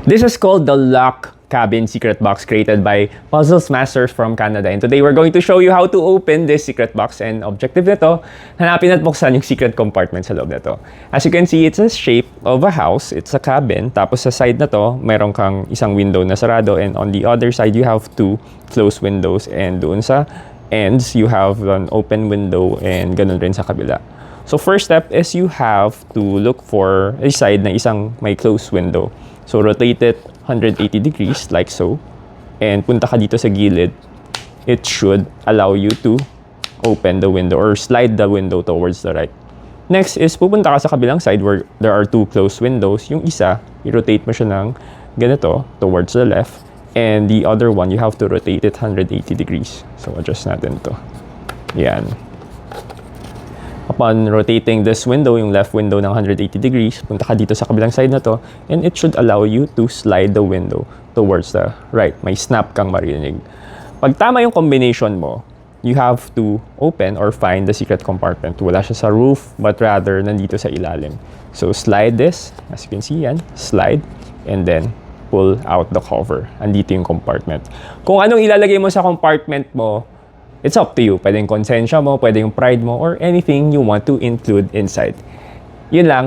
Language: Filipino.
This is called the Lock Cabin Secret Box created by Puzzles Masters from Canada. And today we're going to show you how to open this secret box. And objective nito, hanapin at buksan yung secret compartment sa loob nito. As you can see, it's a shape of a house. It's a cabin. Tapos sa side na to, mayroon kang isang window na sarado. And on the other side, you have two closed windows. And doon sa ends, you have an open window and ganun rin sa kabila. So first step is you have to look for a side na isang may closed window. So rotate it 180 degrees like so. And punta ka dito sa gilid. It should allow you to open the window or slide the window towards the right. Next is pupunta ka sa kabilang side where there are two closed windows. Yung isa, i-rotate mo siya ng ganito towards the left. And the other one, you have to rotate it 180 degrees. So adjust natin to. Yan. Upon rotating this window, yung left window ng 180 degrees, punta ka dito sa kabilang side na to, and it should allow you to slide the window towards the right. May snap kang marinig. Pag tama yung combination mo, you have to open or find the secret compartment. Wala siya sa roof, but rather nandito sa ilalim. So slide this, as you can see yan, slide, and then pull out the cover. Andito yung compartment. Kung anong ilalagay mo sa compartment mo, it's up to you. Pwede yung konsensya mo, pwede yung pride mo, or anything you want to include inside. Yun lang.